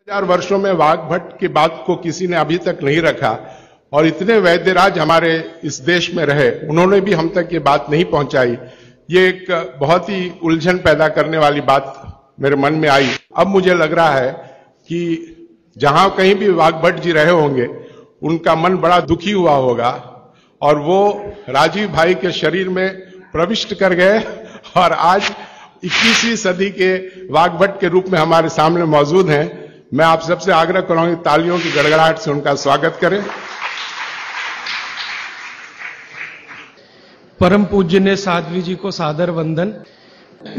4 वर्षों में वाग्भट की बात को किसी ने अभी तक नहीं रखा और इतने वैद्यराज हमारे इस देश में रहे, उन्होंने भी हम तक ये बात नहीं पहुंचाई। ये एक बहुत ही उलझन पैदा करने वाली बात मेरे मन में आई। अब मुझे लग रहा है कि जहां कहीं भी वाग्भट जी रहे होंगे, उनका मन बड़ा दुखी हुआ होगा और वो राजीव भाई के शरीर में प्रविष्ट कर गए और आज 21वीं सदी के वाग्भट के रूप में हमारे सामने मौजूद हैं। मैं आप सबसे आग्रह करूंगा कि तालियों की गड़गड़ाहट से उनका स्वागत करें। परम पूज्य साध्वी जी को सादर वंदन।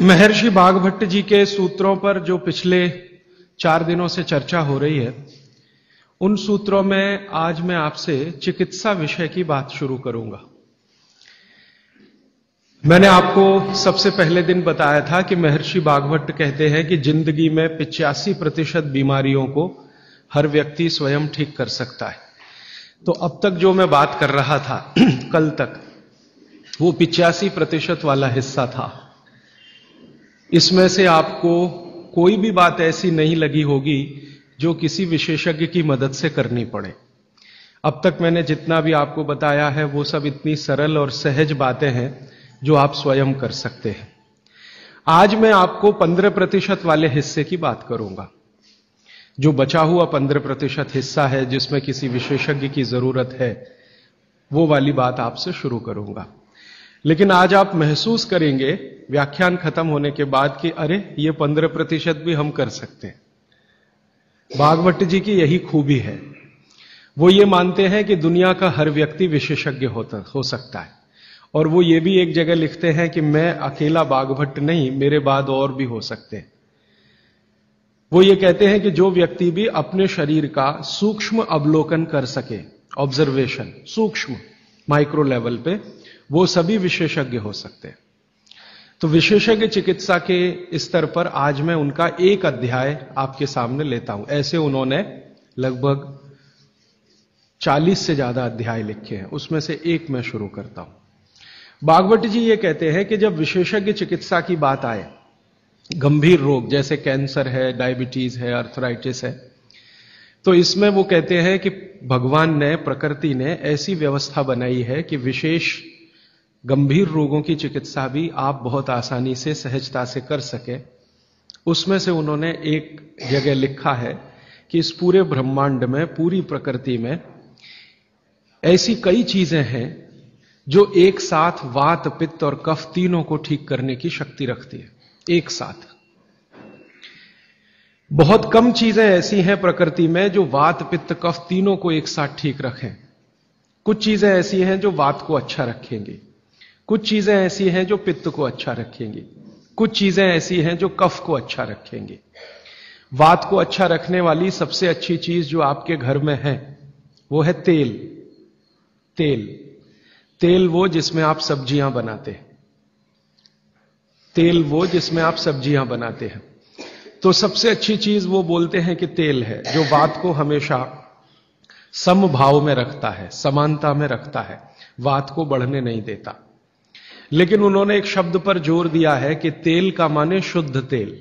महर्षि वाग्भट जी के सूत्रों पर जो पिछले 4 दिनों से चर्चा हो रही है, उन सूत्रों में आज मैं आपसे चिकित्सा विषय की बात शुरू करूंगा। मैंने आपको सबसे पहले दिन बताया था कि महर्षि वाग्भट कहते हैं कि जिंदगी में 85% बीमारियों को हर व्यक्ति स्वयं ठीक कर सकता है। तो अब तक जो मैं बात कर रहा था कल तक, वो 85% वाला हिस्सा था। इसमें से आपको कोई भी बात ऐसी नहीं लगी होगी जो किसी विशेषज्ञ की मदद से करनी पड़े। अब तक मैंने जितना भी आपको बताया है वो सब इतनी सरल और सहज बातें हैं जो आप स्वयं कर सकते हैं। आज मैं आपको 15% वाले हिस्से की बात करूंगा। जो बचा हुआ 15% हिस्सा है जिसमें किसी विशेषज्ञ की जरूरत है, वो वाली बात आपसे शुरू करूंगा। लेकिन आज आप महसूस करेंगे व्याख्यान खत्म होने के बाद कि अरे ये 15% भी हम कर सकते हैं। वाग्भट जी की यही खूबी है। वो ये मानते हैं कि दुनिया का हर व्यक्ति विशेषज्ञ हो सकता है। और वो ये भी एक जगह लिखते हैं कि मैं अकेला वाग्भट नहीं, मेरे बाद और भी हो सकते हैं। वो ये कहते हैं कि जो व्यक्ति भी अपने शरीर का सूक्ष्म अवलोकन कर सके, ऑब्जर्वेशन सूक्ष्म माइक्रो लेवल पे, वो सभी विशेषज्ञ हो सकते हैं। तो विशेषज्ञ चिकित्सा के स्तर पर आज मैं उनका एक अध्याय आपके सामने लेता हूं। ऐसे उन्होंने लगभग 40 से ज्यादा अध्याय लिखे हैं, उसमें से एक मैं शुरू करता हूं। वाग्भट जी ये कहते हैं कि जब विशेषज्ञ चिकित्सा की बात आए, गंभीर रोग जैसे कैंसर है, डायबिटीज है, अर्थराइटिस है, तो इसमें वो कहते हैं कि भगवान ने, प्रकृति ने ऐसी व्यवस्था बनाई है कि विशेष गंभीर रोगों की चिकित्सा भी आप बहुत आसानी से, सहजता से कर सके। उसमें से उन्होंने एक जगह लिखा है कि इस पूरे ब्रह्मांड में, पूरी प्रकृति में ऐसी कई चीजें हैं जो एक साथ वात, पित्त और कफ तीनों को ठीक करने की शक्ति रखती है। एक साथ बहुत कम चीजें ऐसी हैं प्रकृति में जो वात, पित्त, कफ तीनों को एक साथ ठीक रखें। कुछ चीजें ऐसी हैं जो वात को अच्छा रखेंगी, कुछ चीजें ऐसी हैं जो पित्त को अच्छा रखेंगी, कुछ चीजें ऐसी हैं जो कफ को अच्छा रखेंगी। वात को अच्छा रखने वाली सबसे अच्छी चीज जो आपके घर में है वो है तेल। तेल तेल वो जिसमें आप सब्जियां बनाते हैं। तेल वो जिसमें आप सब्जियां बनाते हैं। तो सबसे अच्छी चीज वो बोलते हैं कि तेल है, जो वात को हमेशा समभाव में रखता है, समानता में रखता है, वात को बढ़ने नहीं देता। लेकिन उन्होंने एक शब्द पर जोर दिया है कि तेल का माने शुद्ध तेल।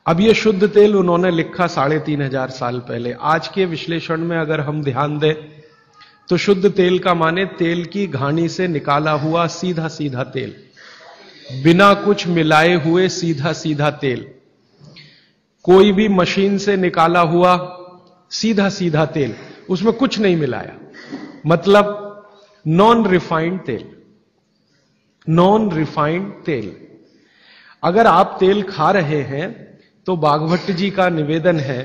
अब ये शुद्ध तेल उन्होंने लिखा 3500 साल पहले। आज के विश्लेषण में अगर हम ध्यान दें तो शुद्ध तेल का माने तेल की घानी से निकाला हुआ सीधा सीधा तेल, बिना कुछ मिलाए हुए सीधा सीधा तेल, कोई भी मशीन से निकाला हुआ सीधा सीधा तेल, उसमें कुछ नहीं मिलाया, मतलब नॉन रिफाइंड तेल। नॉन रिफाइंड तेल। अगर आप तेल खा रहे हैं तो वाग्भट जी का निवेदन है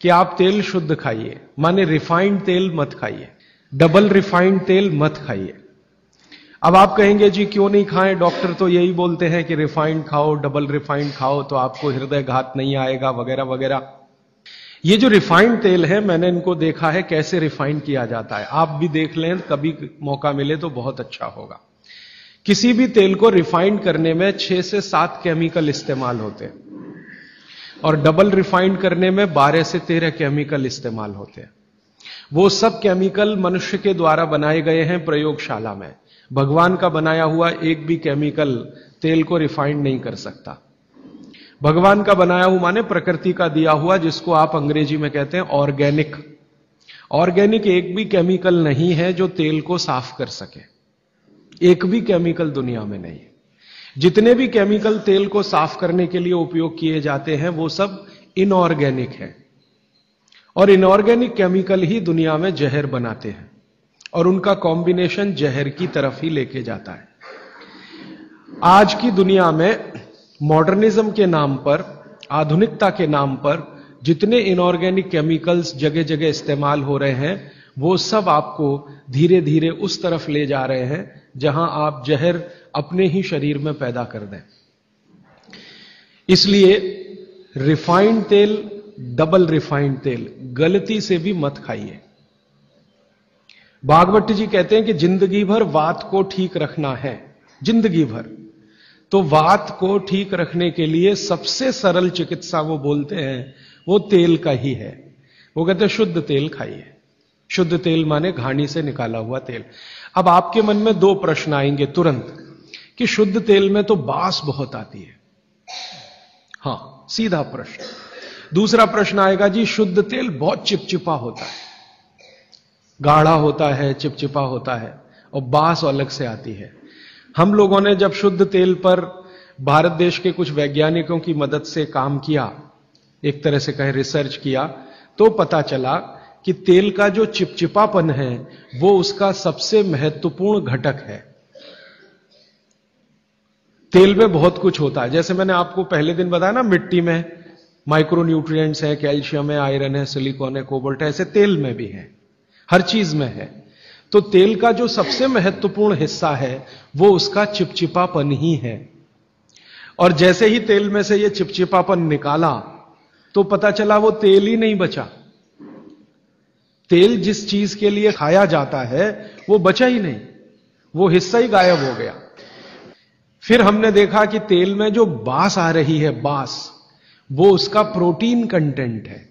कि आप तेल शुद्ध खाइए, माने रिफाइंड तेल मत खाइए, डबल रिफाइंड तेल मत खाइए। अब आप कहेंगे जी क्यों नहीं खाएं, डॉक्टर तो यही बोलते हैं कि रिफाइंड खाओ, डबल रिफाइंड खाओ तो आपको हृदय घात नहीं आएगा, वगैरह वगैरह। ये जो रिफाइंड तेल है, मैंने इनको देखा है कैसे रिफाइंड किया जाता है। आप भी देख लें, कभी मौका मिले तो बहुत अच्छा होगा। किसी भी तेल को रिफाइंड करने में 6 से 7 केमिकल इस्तेमाल होते हैं और डबल रिफाइंड करने में 12 से 13 केमिकल इस्तेमाल होते हैं। वो सब केमिकल मनुष्य के द्वारा बनाए गए हैं प्रयोगशाला में। भगवान का बनाया हुआ एक भी केमिकल तेल को रिफाइंड नहीं कर सकता। भगवान का बनाया हुआ माने प्रकृति का दिया हुआ, जिसको आप अंग्रेजी में कहते हैं ऑर्गेनिक। ऑर्गेनिक एक भी केमिकल नहीं है जो तेल को साफ कर सके, एक भी केमिकल दुनिया में नहीं है। जितने भी केमिकल तेल को साफ करने के लिए उपयोग किए जाते हैं वो सब इनऑर्गेनिक है, और इनऑर्गेनिक केमिकल ही दुनिया में जहर बनाते हैं, और उनका कॉम्बिनेशन जहर की तरफ ही लेके जाता है। आज की दुनिया में मॉडर्निज्म के नाम पर, आधुनिकता के नाम पर जितने इनऑर्गेनिक केमिकल्स जगह जगह इस्तेमाल हो रहे हैं, वो सब आपको धीरे धीरे उस तरफ ले जा रहे हैं जहां आप जहर अपने ही शरीर में पैदा कर दें। इसलिए रिफाइंड तेल, डबल रिफाइंड तेल गलती से भी मत खाइए। भागवत जी कहते हैं कि जिंदगी भर वात को ठीक रखना है, जिंदगी भर। तो वात को ठीक रखने के लिए सबसे सरल चिकित्सा वो बोलते हैं वो तेल का ही है। वो कहते हैं शुद्ध तेल खाइए। शुद्ध तेल माने घानी से निकाला हुआ तेल। अब आपके मन में दो प्रश्न आएंगे तुरंत कि शुद्ध तेल में तो बास बहुत आती है। हां, सीधा प्रश्न। दूसरा प्रश्न आएगा जी शुद्ध तेल बहुत चिपचिपा होता है, गाढ़ा होता है, चिपचिपा होता है, और बास अलग से आती है। हम लोगों ने जब शुद्ध तेल पर भारत देश के कुछ वैज्ञानिकों की मदद से काम किया, एक तरह से कहें रिसर्च किया, तो पता चला कि तेल का जो चिपचिपापन है वो उसका सबसे महत्वपूर्ण घटक है। तेल में बहुत कुछ होता है, जैसे मैंने आपको पहले दिन बताया ना, मिट्टी में माइक्रो न्यूट्रिएंट्स है, कैल्शियम है, आयरन है, सिलिकॉन है, कोबाल्ट है, ऐसे तेल में भी है, हर चीज में है। तो तेल का जो सबसे महत्वपूर्ण हिस्सा है वो उसका चिपचिपापन ही है। और जैसे ही तेल में से ये चिपचिपापन निकाला तो पता चला वो तेल ही नहीं बचा। तेल जिस चीज के लिए खाया जाता है वो बचा ही नहीं, वो हिस्सा ही गायब हो गया। फिर हमने देखा कि तेल में जो बास आ रही है, बास, वो उसका प्रोटीन कंटेंट है।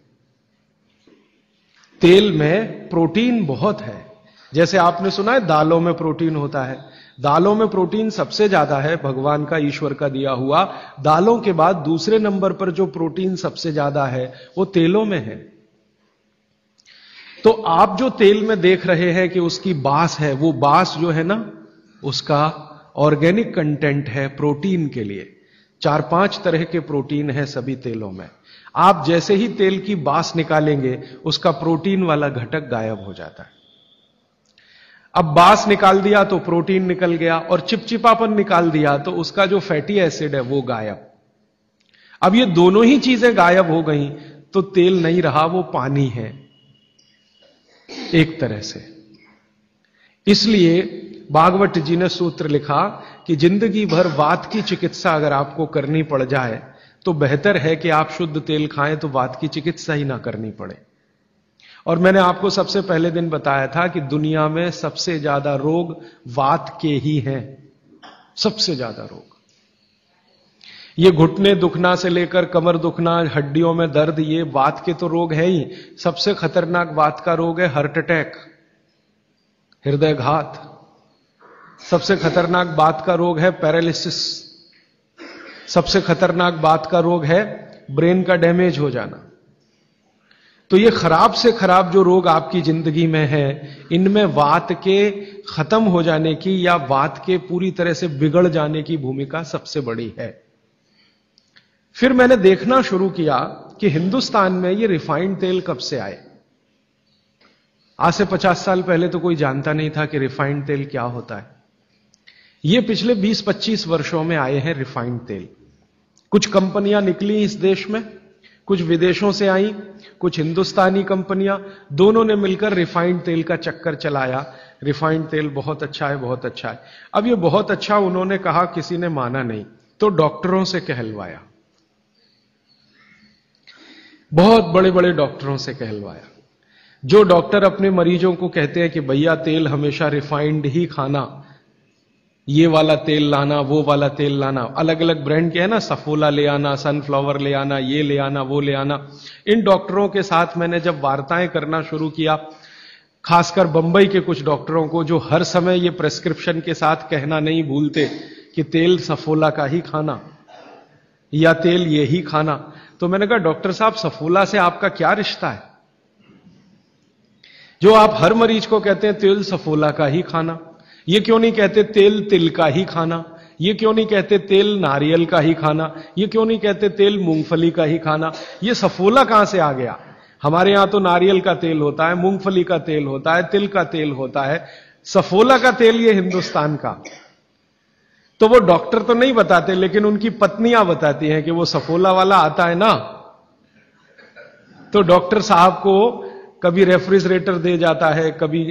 तेल में प्रोटीन बहुत है। जैसे आपने सुना है दालों में प्रोटीन होता है, दालों में प्रोटीन सबसे ज्यादा है, भगवान का, ईश्वर का दिया हुआ। दालों के बाद दूसरे नंबर पर जो प्रोटीन सबसे ज्यादा है वो तेलों में है। तो आप जो तेल में देख रहे हैं कि उसकी बास है, वो बास जो है ना, उसका ऑर्गेनिक कंटेंट है प्रोटीन के लिए। 4-5 तरह के प्रोटीन है सभी तेलों में। आप जैसे ही तेल की बास निकालेंगे उसका प्रोटीन वाला घटक गायब हो जाता है। अब बास निकाल दिया तो प्रोटीन निकल गया, और चिपचिपापन निकाल दिया तो उसका जो फैटी एसिड है वो गायब। अब ये दोनों ही चीजें गायब हो गई तो तेल नहीं रहा, वो पानी है एक तरह से। इसलिए भागवत जी ने सूत्र लिखा कि जिंदगी भर वात की चिकित्सा अगर आपको करनी पड़ जाए तो बेहतर है कि आप शुद्ध तेल खाएं तो वात की चिकित्सा ही ना करनी पड़े। और मैंने आपको सबसे पहले दिन बताया था कि दुनिया में सबसे ज्यादा रोग वात के ही हैं, सबसे ज्यादा रोग। ये घुटने दुखना से लेकर कमर दुखना, हड्डियों में दर्द, ये वात के तो रोग है ही। सबसे खतरनाक वात का रोग है हार्ट अटैक, हृदयघात। सबसे खतरनाक बात का रोग है पैरालिसिस। सबसे खतरनाक बात का रोग है ब्रेन का डैमेज हो जाना। तो ये खराब से खराब जो रोग आपकी जिंदगी में है, इनमें वात के खत्म हो जाने की या वात के पूरी तरह से बिगड़ जाने की भूमिका सबसे बड़ी है। फिर मैंने देखना शुरू किया कि हिंदुस्तान में ये रिफाइंड तेल कब से आए। आज से 50 साल पहले तो कोई जानता नहीं था कि रिफाइंड तेल क्या होता है। ये पिछले 20-25 वर्षों में आए हैं रिफाइंड तेल। कुछ कंपनियां निकली इस देश में, कुछ विदेशों से आई, कुछ हिंदुस्तानी कंपनियां, दोनों ने मिलकर रिफाइंड तेल का चक्कर चलाया। रिफाइंड तेल बहुत अच्छा है, बहुत अच्छा है। अब ये बहुत अच्छा उन्होंने कहा, किसी ने माना नहीं, तो डॉक्टरों से कहलवाया, बहुत बड़े बड़े डॉक्टरों से कहलवाया। जो डॉक्टर अपने मरीजों को कहते हैं कि भैया तेल हमेशा रिफाइंड ही खाना, ये वाला तेल लाना, वो वाला तेल लाना, अलग अलग ब्रांड के है ना, सफोला ले आना, सनफ्लावर ले आना, ये ले आना, वो ले आना। इन डॉक्टरों के साथ मैंने जब वार्ताएं करना शुरू किया, खासकर बंबई के कुछ डॉक्टरों को जो हर समय ये प्रेस्क्रिप्शन के साथ कहना नहीं भूलते कि तेल सफोला का ही खाना, या तेल ये ही खाना। तो मैंने कहा डॉक्टर साहब सफोला से आपका क्या रिश्ता है, जो आप हर मरीज को कहते हैं तेल सफोला का ही खाना, ये क्यों नहीं कहते तेल तिल का ही खाना, ये क्यों नहीं कहते तेल नारियल का ही खाना, ये क्यों नहीं कहते तेल मूंगफली का ही खाना, ये सफोला कहां से आ गया? हमारे यहां तो नारियल का तेल होता है, मूंगफली का तेल होता है, तिल का तेल होता है, सफोला का तेल ये हिंदुस्तान का। तो वो डॉक्टर तो नहीं बताते, लेकिन उनकी पत्नियां बताती हैं कि वो सफोला वाला आता है ना, तो डॉक्टर साहब को कभी रेफ्रिजरेटर दे जाता है, कभी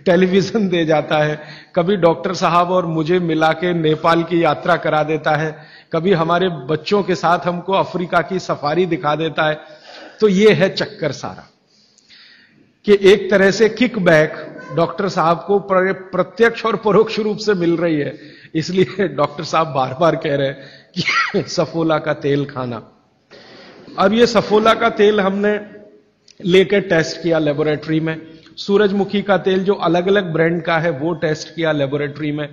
टेलीविजन दे जाता है, कभी डॉक्टर साहब और मुझे मिला के नेपाल की यात्रा करा देता है, कभी हमारे बच्चों के साथ हमको अफ्रीका की सफारी दिखा देता है। तो ये है चक्कर सारा कि एक तरह से किकबैक डॉक्टर साहब को प्रत्यक्ष और परोक्ष रूप से मिल रही है, इसलिए डॉक्टर साहब बार बार कह रहे हैं कि सफोला का तेल खाना। अब ये सफोला का तेल हमने लेकर टेस्ट किया लेबोरेटरी में, सूरजमुखी का तेल जो अलग अलग ब्रांड का है वो टेस्ट किया लेबोरेटरी में,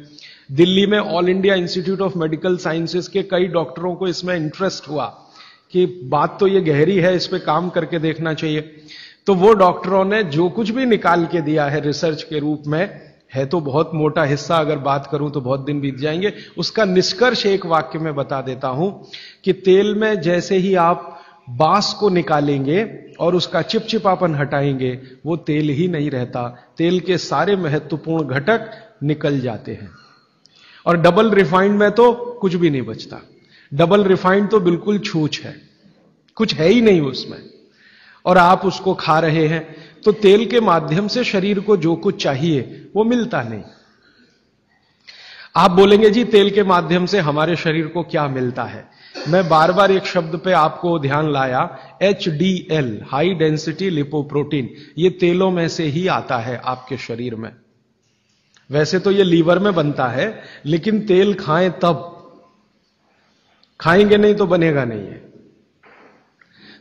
दिल्ली में all India institute of medical sciences के कई डॉक्टरों को इसमें इंटरेस्ट हुआ कि बात तो ये गहरी है, इस पे काम करके देखना चाहिए। तो वो डॉक्टरों ने जो कुछ भी निकाल के दिया है रिसर्च के रूप में, है तो बहुत मोटा हिस्सा, अगर बात करूं तो बहुत दिन बीत जाएंगे, उसका निष्कर्ष एक वाक्य में बता देता हूं कि तेल में जैसे ही आप बांस को निकालेंगे और उसका चिपचिपापन हटाएंगे, वो तेल ही नहीं रहता, तेल के सारे महत्वपूर्ण घटक निकल जाते हैं। और डबल रिफाइंड में तो कुछ भी नहीं बचता, डबल रिफाइंड तो बिल्कुल छूछ है, कुछ है ही नहीं उसमें, और आप उसको खा रहे हैं। तो तेल के माध्यम से शरीर को जो कुछ चाहिए वो मिलता नहीं। आप बोलेंगे जी तेल के माध्यम से हमारे शरीर को क्या मिलता है? मैं बार बार एक शब्द पे आपको ध्यान लाया, HDL, हाई डेंसिटी लिपोप्रोटीन, ये तेलों में से ही आता है आपके शरीर में। वैसे तो ये लीवर में बनता है, लेकिन तेल खाएं तब, खाएंगे नहीं तो बनेगा नहीं है।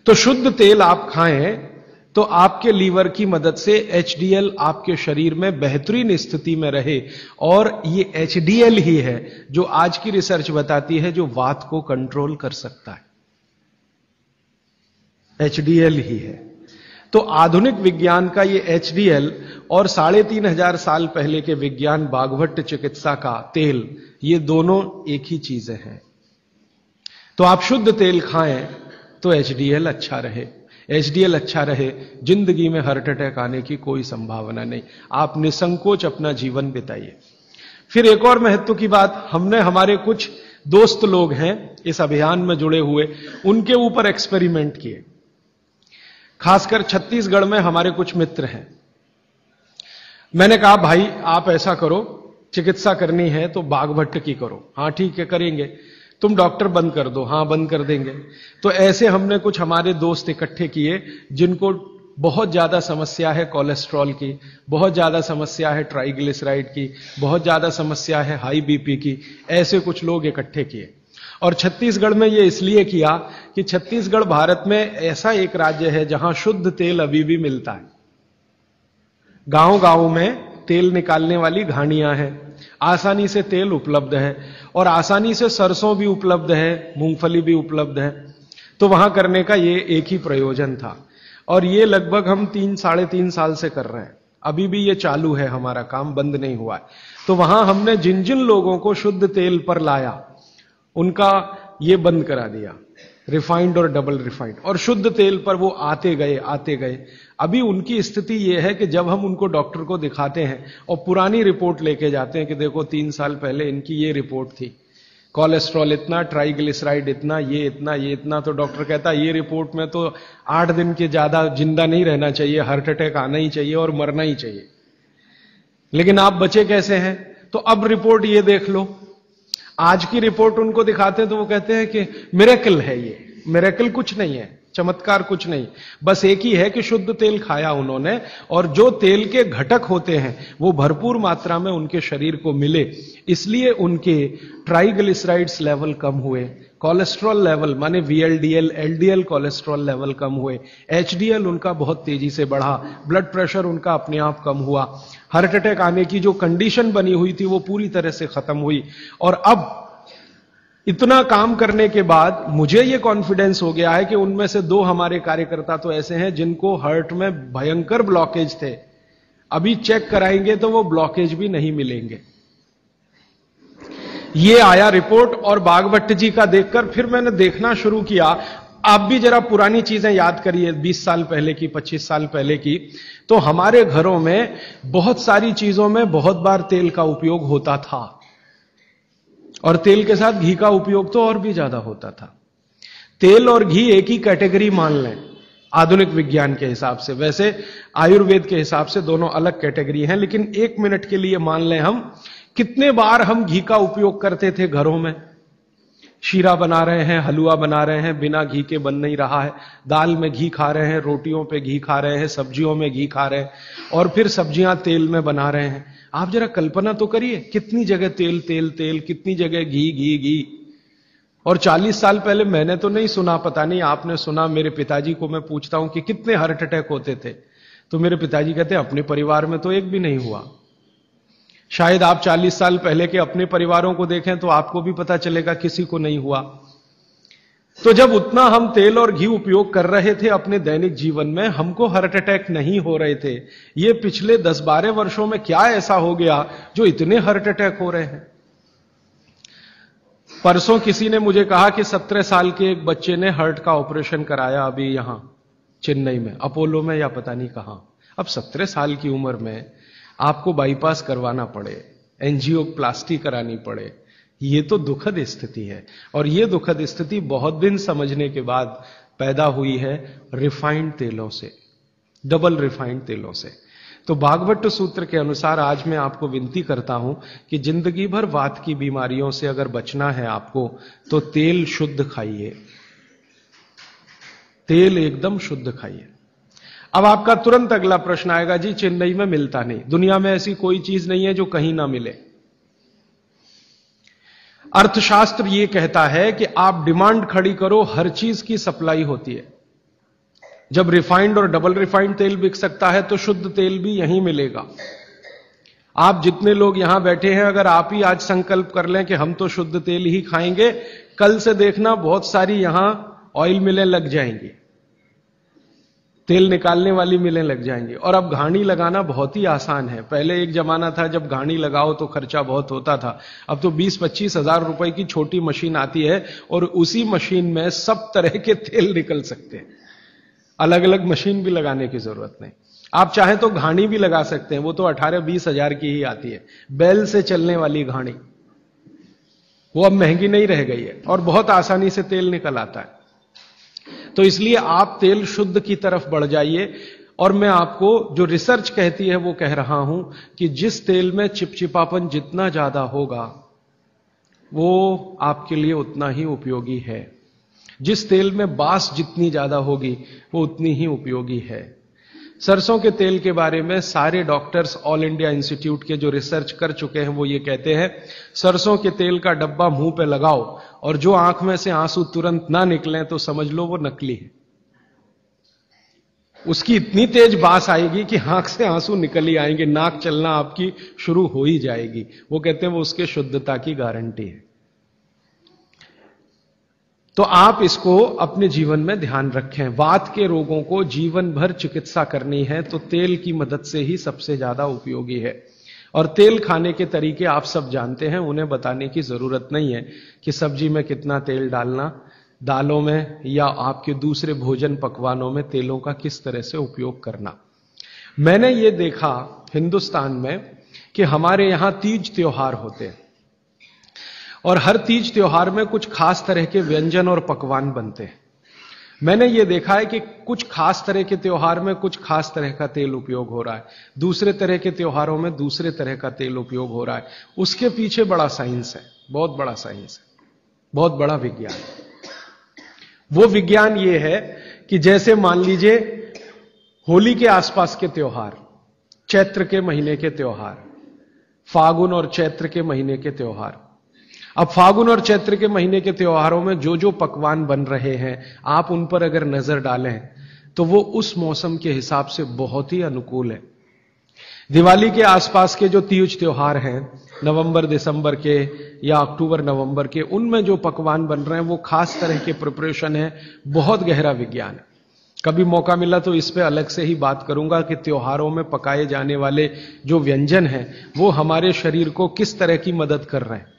तो शुद्ध तेल आप खाएं तो आपके लीवर की मदद से HDL आपके शरीर में बेहतरीन स्थिति में रहे, और ये HDL ही है जो आज की रिसर्च बताती है जो वात को कंट्रोल कर सकता है, HDL ही है। तो आधुनिक विज्ञान का ये HDL और 3500 साल पहले के विज्ञान बागभट्ट चिकित्सा का तेल, ये दोनों एक ही चीजें हैं। तो आप शुद्ध तेल खाएं तो HDL अच्छा रहे, HDL अच्छा रहे, जिंदगी में हार्ट अटैक आने की कोई संभावना नहीं, आप निसंकोच अपना जीवन बिताइए। फिर एक और महत्व की बात, हमने हमारे कुछ दोस्त लोग हैं इस अभियान में जुड़े हुए, उनके ऊपर एक्सपेरिमेंट किए। खासकर छत्तीसगढ़ में हमारे कुछ मित्र हैं। मैंने कहा भाई आप ऐसा करो, चिकित्सा करनी है तो बागभट्ट की करो। हाँ ठीक है करेंगे। तुम डॉक्टर बंद कर दो। हाँ बंद कर देंगे। तो ऐसे हमने कुछ हमारे दोस्त इकट्ठे किए जिनको बहुत ज्यादा समस्या है कोलेस्ट्रॉल की, बहुत ज्यादा समस्या है ट्राइग्लिसराइड की, बहुत ज्यादा समस्या है हाई बीपी की। ऐसे कुछ लोग इकट्ठे किए और छत्तीसगढ़ में ये इसलिए किया कि छत्तीसगढ़ भारत में ऐसा एक राज्य है जहां शुद्ध तेल अभी भी मिलता है। गांव गांव में तेल निकालने वाली घानियां हैं, आसानी से तेल उपलब्ध है और आसानी से सरसों भी उपलब्ध है, मूंगफली भी उपलब्ध है। तो वहां करने का ये एक ही प्रयोजन था और ये लगभग हम 3-3.5 साल से कर रहे हैं। अभी भी ये चालू है, हमारा काम बंद नहीं हुआ है। तो वहां हमने जिन जिन लोगों को शुद्ध तेल पर लाया उनका ये बंद करा दिया, रिफाइंड और डबल रिफाइंड, और शुद्ध तेल पर वो आते गए। अभी उनकी स्थिति ये है कि जब हम उनको डॉक्टर को दिखाते हैं और पुरानी रिपोर्ट लेके जाते हैं कि देखो 3 साल पहले इनकी ये रिपोर्ट थी, कोलेस्ट्रॉल इतना, ट्राइग्लिसराइड इतना, ये इतना, तो डॉक्टर कहता है ये रिपोर्ट में तो 8 दिन के ज्यादा जिंदा नहीं रहना चाहिए, हार्ट अटैक आना ही चाहिए और मरना ही चाहिए, लेकिन आप बचे कैसे हैं? तो अब रिपोर्ट ये देख लो। आज की रिपोर्ट उनको दिखाते हैं तो वो कहते हैं कि मिरेकल है, ये मिरेकल कुछ नहीं है, चमत्कार कुछ नहीं, बस एक ही है कि शुद्ध तेल खाया उन्होंने और जो तेल के घटक होते हैं वो भरपूर मात्रा में उनके शरीर को मिले, इसलिए उनके ट्राइग्लिसराइड्स लेवल कम हुए, कोलेस्ट्रॉल लेवल माने VLDL, LDL कोलेस्ट्रॉल लेवल कम हुए, HDL उनका बहुत तेजी से बढ़ा, ब्लड प्रेशर उनका अपने आप कम हुआ, हार्ट अटैक आने की जो कंडीशन बनी हुई थी वो पूरी तरह से खत्म हुई। और अब इतना काम करने के बाद मुझे यह कॉन्फिडेंस हो गया है कि उनमें से 2 हमारे कार्यकर्ता तो ऐसे हैं जिनको हार्ट में भयंकर ब्लॉकेज थे। अभी चेक कराएंगे तो वो ब्लॉकेज भी नहीं मिलेंगे। ये आया रिपोर्ट, और बागभट्ट जी का देखकर फिर मैंने देखना शुरू किया। आप भी जरा पुरानी चीजें याद करिए, 20 साल पहले की, 25 साल पहले की। तो हमारे घरों में बहुत सारी चीजों में बहुत बार तेल का उपयोग होता था, और तेल के साथ घी का उपयोग तो और भी ज्यादा होता था। तेल और घी एक ही कैटेगरी मान लें आधुनिक विज्ञान के हिसाब से। वैसे आयुर्वेद के हिसाब से दोनों अलग कैटेगरी हैं, लेकिन 1 मिनट के लिए मान लें हम, कितने बार हम घी का उपयोग करते थे घरों में। शीरा बना रहे हैं, हलवा बना रहे हैं, बिना घी के बन नहीं रहा है। दाल में घी खा रहे हैं, रोटियों पे घी खा रहे हैं, सब्जियों में घी खा रहे हैं, और फिर सब्जियां तेल में बना रहे हैं। आप जरा कल्पना तो करिए, कितनी जगह तेल तेल तेल, कितनी जगह घी घी घी। और 40 साल पहले मैंने तो नहीं सुना, पता नहीं आपने सुना। मेरे पिताजी को मैं पूछता हूं कि कितने हार्ट अटैक होते थे, तो मेरे पिताजी कहते हैं अपने परिवार में तो एक भी नहीं हुआ। शायद आप 40 साल पहले के अपने परिवारों को देखें तो आपको भी पता चलेगा किसी को नहीं हुआ। तो जब उतना हम तेल और घी उपयोग कर रहे थे अपने दैनिक जीवन में, हमको हार्ट अटैक नहीं हो रहे थे। ये पिछले 10-12 वर्षों में क्या ऐसा हो गया जो इतने हार्ट अटैक हो रहे हैं। परसों किसी ने मुझे कहा कि 17 साल के एक बच्चे ने हार्ट का ऑपरेशन कराया अभी यहां चेन्नई में, अपोलो में या पता नहीं कहां। अब 17 साल की उम्र में आपको बाईपास करवाना पड़े, एंजियोप्लास्टी करानी पड़े, ये तो दुखद स्थिति है। और ये दुखद स्थिति बहुत दिन समझने के बाद पैदा हुई है रिफाइंड तेलों से, डबल रिफाइंड तेलों से। तो बागभट्ट सूत्र के अनुसार आज मैं आपको विनती करता हूं कि जिंदगी भर वात की बीमारियों से अगर बचना है आपको, तो तेल शुद्ध खाइए, तेल एकदम शुद्ध खाइए। अब आपका तुरंत अगला प्रश्न आएगा, जी चेन्नई में मिलता नहीं, दुनिया में ऐसी कोई चीज नहीं है जो कहीं ना मिले। अर्थशास्त्र यह कहता है कि आप डिमांड खड़ी करो, हर चीज की सप्लाई होती है। जब रिफाइंड और डबल रिफाइंड तेल बिक सकता है तो शुद्ध तेल भी यहीं मिलेगा। आप जितने लोग यहां बैठे हैं, अगर आप ही आज संकल्प कर लें कि हम तो शुद्ध तेल ही खाएंगे, कल से देखना बहुत सारी यहां ऑयल मिलें लग जाएंगी, तेल निकालने वाली मिलें लग जाएंगी। और अब घानी लगाना बहुत ही आसान है। पहले एक जमाना था जब घानी लगाओ तो खर्चा बहुत होता था। अब तो 20-25 हजार रुपए की छोटी मशीन आती है और उसी मशीन में सब तरह के तेल निकल सकते हैं। अलग अलग मशीन भी लगाने की जरूरत नहीं। आप चाहें तो घानी भी लगा सकते हैं, वो तो 18-20 हजार की ही आती है, बैल से चलने वाली घानी। वो अब महंगी नहीं रह गई है और बहुत आसानी से तेल निकल आता है। तो इसलिए आप तेल शुद्ध की तरफ बढ़ जाइए। और मैं आपको जो रिसर्च कहती है वो कह रहा हूं कि जिस तेल में चिपचिपापन जितना ज्यादा होगा वो आपके लिए उतना ही उपयोगी है। जिस तेल में बास जितनी ज्यादा होगी वो उतनी ही उपयोगी है। सरसों के तेल के बारे में सारे डॉक्टर्स ऑल इंडिया इंस्टीट्यूट के जो रिसर्च कर चुके हैं वो ये कहते हैं, सरसों के तेल का डब्बा मुंह पे लगाओ और जो आंख में से आंसू तुरंत ना निकलें तो समझ लो वो नकली है। उसकी इतनी तेज बास आएगी कि आंख से आंसू निकल ही आएंगे, नाक चलना आपकी शुरू हो ही जाएगी। वो कहते हैं वो उसके शुद्धता की गारंटी है। तो आप इसको अपने जीवन में ध्यान रखें। वात के रोगों को जीवन भर चिकित्सा करनी है तो तेल की मदद से ही सबसे ज्यादा उपयोगी है। और तेल खाने के तरीके आप सब जानते हैं, उन्हें बताने की जरूरत नहीं है कि सब्जी में कितना तेल डालना, दालों में या आपके दूसरे भोजन पकवानों में तेलों का किस तरह से उपयोग करना। मैंने ये देखा हिंदुस्तान में कि हमारे यहां तीज त्योहार होते हैं और हर तीज त्योहार में कुछ खास तरह के व्यंजन और पकवान बनते हैं। मैंने यह देखा है कि कुछ खास तरह के त्योहार में कुछ खास तरह का तेल उपयोग हो रहा है, दूसरे तरह के त्योहारों में दूसरे तरह का तेल उपयोग हो रहा है। उसके पीछे बड़ा साइंस है, बहुत बड़ा साइंस है, बहुत बड़ा विज्ञान है। वो विज्ञान ये है कि जैसे मान लीजिए होली के आसपास के त्योहार, चैत्र के महीने के त्योहार, फागुन और चैत्र के महीने के त्योहार। अब फागुन और चैत्र के महीने के त्योहारों में जो जो पकवान बन रहे हैं आप उन पर अगर नजर डालें तो वो उस मौसम के हिसाब से बहुत ही अनुकूल है। दिवाली के आसपास के जो तीज त्योहार हैं, नवंबर दिसंबर के या अक्टूबर नवंबर के, उनमें जो पकवान बन रहे हैं वो खास तरह के प्रिपरेशन है, बहुत गहरा विज्ञान है। कभी मौका मिला तो इस पे अलग से ही बात करूंगा कि त्योहारों में पकाए जाने वाले जो व्यंजन हैं वो हमारे शरीर को किस तरह की मदद कर रहे हैं।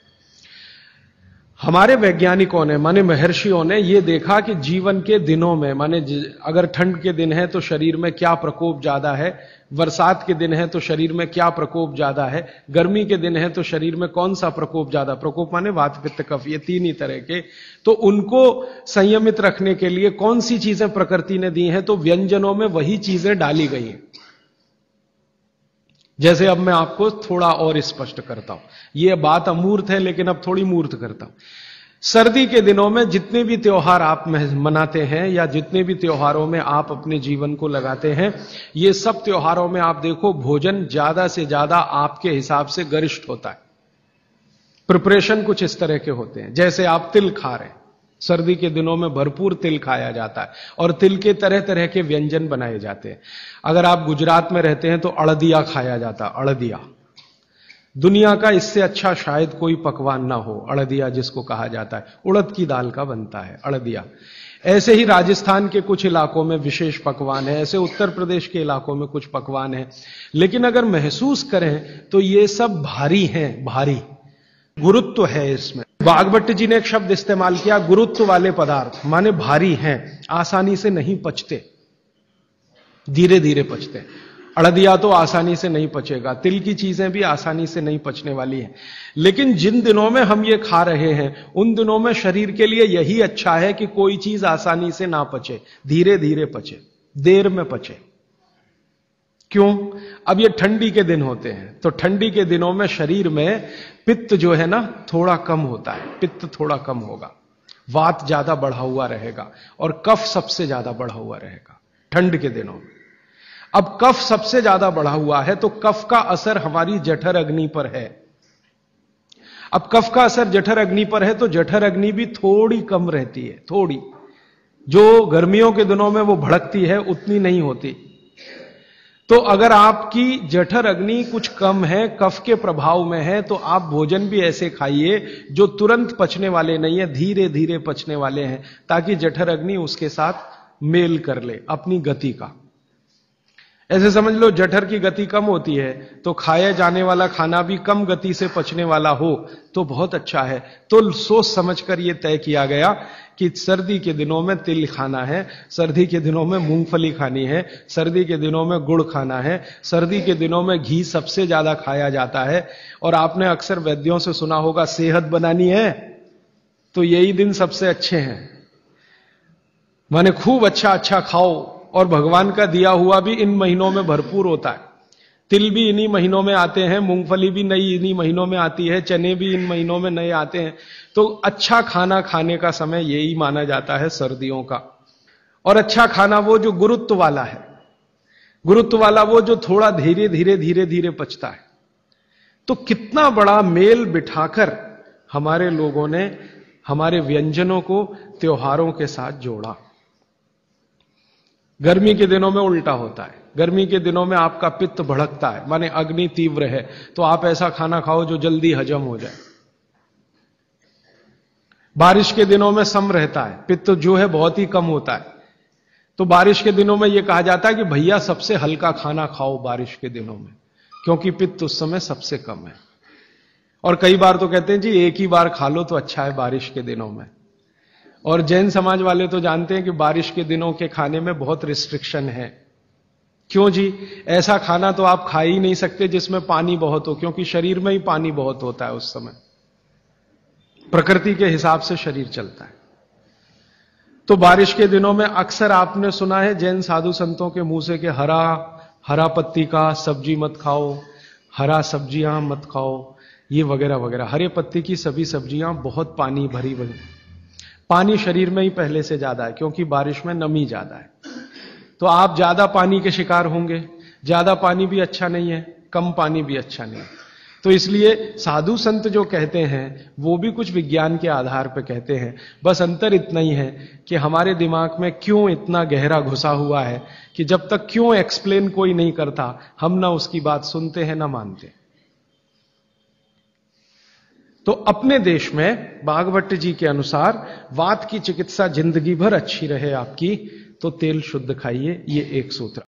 हमारे वैज्ञानिकों ने, माने महर्षियों ने, ये देखा कि जीवन के दिनों में, माने अगर ठंड के दिन है तो शरीर में क्या प्रकोप ज्यादा है, बरसात के दिन है तो शरीर में क्या प्रकोप ज्यादा है, गर्मी के दिन है तो शरीर में कौन सा प्रकोप ज्यादा, प्रकोप माने वात पित्त कफ, ये तीन ही तरह के, तो उनको संयमित रखने के लिए कौन सी चीजें प्रकृति ने दी हैं, तो व्यंजनों में वही चीजें डाली गई हैं। जैसे अब मैं आपको थोड़ा और स्पष्ट करता हूं, यह बात अमूर्त है लेकिन अब थोड़ी मूर्त करता हूं। सर्दी के दिनों में जितने भी त्योहार आप मनाते हैं या जितने भी त्योहारों में आप अपने जीवन को लगाते हैं, ये सब त्योहारों में आप देखो भोजन ज्यादा से ज्यादा आपके हिसाब से गरिष्ठ होता है। प्रिपरेशन कुछ इस तरह के होते हैं, जैसे आप तिल खा रहे हैं, सर्दी के दिनों में भरपूर तिल खाया जाता है और तिल के तरह तरह के व्यंजन बनाए जाते हैं। अगर आप गुजरात में रहते हैं तो अड़दिया खाया जाता है, अड़दिया। दुनिया का इससे अच्छा शायद कोई पकवान ना हो, अड़दिया जिसको कहा जाता है, उड़द की दाल का बनता है अड़दिया। ऐसे ही राजस्थान के कुछ इलाकों में विशेष पकवान है, ऐसे उत्तर प्रदेश के इलाकों में कुछ पकवान है। लेकिन अगर महसूस करें तो ये सब भारी हैं, भारी गुरुत्व है इसमें। भागवत जी ने एक शब्द इस्तेमाल किया, गुरुत्व वाले पदार्थ, माने भारी हैं, आसानी से नहीं पचते, धीरे धीरे पचते। अड़दिया तो आसानी से नहीं पचेगा, तिल की चीजें भी आसानी से नहीं पचने वाली हैं। लेकिन जिन दिनों में हम ये खा रहे हैं उन दिनों में शरीर के लिए यही अच्छा है कि कोई चीज आसानी से ना पचे, धीरे धीरे पचे, देर में पचे। क्यों? अब ये ठंडी के दिन होते हैं तो ठंडी के दिनों में शरीर में पित्त जो है ना थोड़ा कम होता है, पित्त थोड़ा कम होगा, वात ज्यादा बढ़ा हुआ रहेगा और कफ सबसे ज्यादा बढ़ा हुआ रहेगा ठंड के दिनों में। अब कफ सबसे ज्यादा बढ़ा हुआ है तो कफ का असर हमारी जठर अग्नि पर है। अब कफ का असर जठर अग्नि पर है तो जठर अग्नि भी थोड़ी कम रहती है, थोड़ी, जो गर्मियों के दिनों में वो भड़कती है उतनी नहीं होती। तो अगर आपकी जठर अग्नि कुछ कम है, कफ के प्रभाव में है, तो आप भोजन भी ऐसे खाइए जो तुरंत पचने वाले नहीं है, धीरे धीरे पचने वाले हैं, ताकि जठर अग्नि उसके साथ मेल कर ले अपनी गति का। ऐसे समझ लो जठर की गति कम होती है तो खाया जाने वाला खाना भी कम गति से पचने वाला हो तो बहुत अच्छा है। तो सोच समझकर यह तय किया गया कि सर्दी के दिनों में तिल खाना है, सर्दी के दिनों में मूंगफली खानी है, सर्दी के दिनों में गुड़ खाना है, सर्दी के दिनों में घी सबसे ज्यादा खाया जाता है। और आपने अक्सर वैद्यों से सुना होगा सेहत बनानी है तो यही दिन सबसे अच्छे हैं, माने खूब अच्छा अच्छा खाओ। और भगवान का दिया हुआ भी इन महीनों में भरपूर होता है। तिल भी इन्हीं महीनों में आते हैं, मूंगफली भी नई इन्हीं महीनों में आती है, चने भी इन महीनों में नए आते हैं। तो अच्छा खाना खाने का समय यही माना जाता है सर्दियों का। और अच्छा खाना वो जो गुरुत्व वाला है, गुरुत्व वाला वो जो थोड़ा धीरे धीरे धीरे धीरे पचता है। तो कितना बड़ा मेल बिठाकर हमारे लोगों ने हमारे व्यंजनों को त्योहारों के साथ जोड़ा। गर्मी के दिनों में उल्टा होता है, गर्मी के दिनों में आपका पित्त भड़कता है, माने अग्नि तीव्र है, तो आप ऐसा खाना खाओ जो जल्दी हजम हो जाए। बारिश के दिनों में सम रहता है, पित्त जो है बहुत ही कम होता है। तो बारिश के दिनों में यह कहा जाता है कि भैया सबसे हल्का खाना खाओ बारिश के दिनों में, क्योंकि पित्त उस समय सबसे कम है। और कई बार तो कहते हैं जी एक ही बार खा लो तो अच्छा है बारिश के दिनों में। और जैन समाज वाले तो जानते हैं कि बारिश के दिनों के खाने में बहुत रिस्ट्रिक्शन है। क्यों जी? ऐसा खाना तो आप खा ही नहीं सकते जिसमें पानी बहुत हो, क्योंकि शरीर में ही पानी बहुत होता है उस समय, प्रकृति के हिसाब से शरीर चलता है। तो बारिश के दिनों में अक्सर आपने सुना है जैन साधु संतों के मुंह से कि हरा पत्ती का सब्जी मत खाओ, हरा सब्जियां मत खाओ, ये वगैरह वगैरह। हरे पत्ती की सभी सब्जियां बहुत पानी भरी भरी, पानी शरीर में ही पहले से ज्यादा है क्योंकि बारिश में नमी ज्यादा है। तो आप ज्यादा पानी के शिकार होंगे। ज्यादा पानी भी अच्छा नहीं है, कम पानी भी अच्छा नहीं है। तो इसलिए साधु संत जो कहते हैं वो भी कुछ विज्ञान के आधार पर कहते हैं। बस अंतर इतना ही है कि हमारे दिमाग में क्यों इतना गहरा घुसा हुआ है कि जब तक क्यों एक्सप्लेन कोई नहीं करता हम ना उसकी बात सुनते हैं ना मानते। तो अपने देश में भागवत जी के अनुसार वात की चिकित्सा जिंदगी भर अच्छी रहे आपकी तो तेल शुद्ध खाइए, ये एक सूत्र।